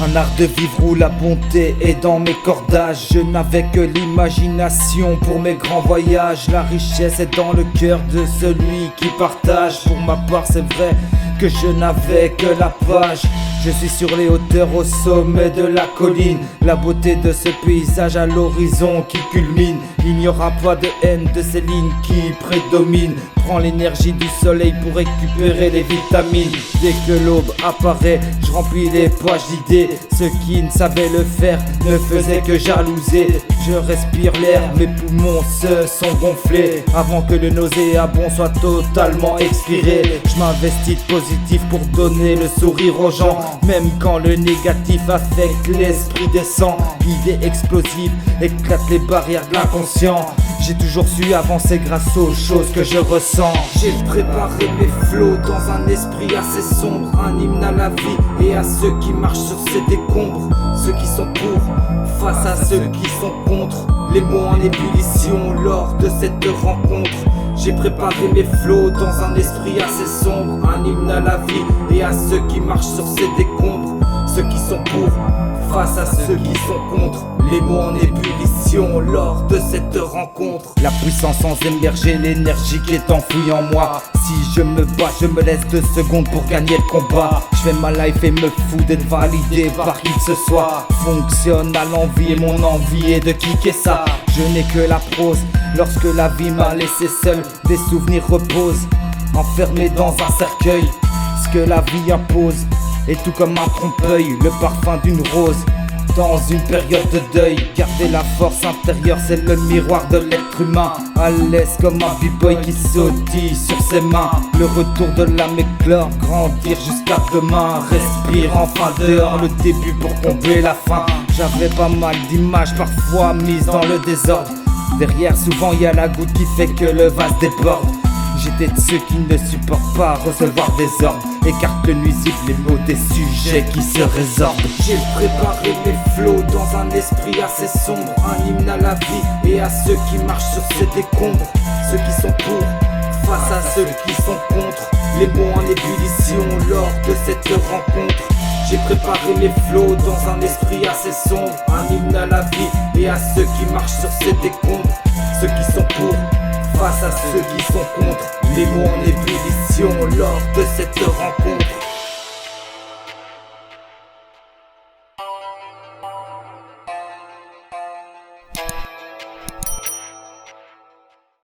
Un art de vivre où la bonté est dans mes cordages. Je n'avais que l'imagination pour mes grands voyages. La richesse est dans le cœur de celui qui partage. Pour ma part c'est vrai que je n'avais que la page. Je suis sur les hauteurs au sommet de la colline. La beauté de ce paysage à l'horizon qui culmine. Il n'y aura pas de haine de ces lignes qui prédominent. Prends l'énergie du soleil pour récupérer les vitamines. Dès que l'aube apparaît, je remplis les poches d'idées. Ceux qui ne savaient le faire ne faisaient que jalouser. Je respire l'air, mes poumons se sont gonflés. Avant que le nauséabond soit totalement expiré, je m'investis de positif pour donner le sourire aux gens. Même quand le négatif affecte l'esprit décent, l'idée explosive éclate les barrières de l'inconscient. J'ai toujours su avancer grâce aux choses que je ressens. J'ai préparé mes flots dans un esprit assez sombre. Un hymne à la vie et à ceux qui marchent sur ces décombres. Ceux qui sont pour, face à ceux qui sont contre. Les mots en ébullition lors de cette rencontre. J'ai préparé mes flots dans un esprit assez sombre. Un hymne à la vie et à ceux qui marchent sur ces décombres. Ceux qui sont pour, face à ceux qui sont contre. Les mots en ébullition lors de cette rencontre. La puissance sans émerger, l'énergie qui est enfouie en moi. Si je me bats, je me laisse 2 secondes pour gagner le combat. Je fais ma life et me fous d'être validé par qui que ce soit. Fonctionne à l'envie et mon envie est de kicker ça. Je n'ai que la prose, lorsque la vie m'a laissé seul. Des souvenirs reposent, enfermés dans un cercueil. Ce que la vie impose, et tout comme un trompe-l'œil, le parfum d'une rose. Dans une période de deuil, garder la force intérieure, c'est le miroir de l'être humain. À l'aise comme un b-boy qui sautille sur ses mains. Le retour de l'âme éclore, grandir jusqu'à demain. Respire enfin dehors, le début pour combler la fin. J'avais pas mal d'images parfois mises dans le désordre. Derrière souvent y a la goutte qui fait que le vase déborde. J'étais de ceux qui ne supportent pas recevoir des ordres. Écarte le nuisible, les mots des sujets qui se résorbent. J'ai préparé mes flots dans un esprit assez sombre. Un hymne à la vie et à ceux qui marchent sur ces décombres. Ceux qui sont pour, face à ceux qui sont contre. Les mots en ébullition lors de cette rencontre. J'ai préparé mes flots dans un esprit assez sombre. Un hymne à la vie et à ceux qui marchent sur ces décombres. Ceux qui sont pour, face à ceux qui sont contre. Les mots en ébullition lors de cette rencontre.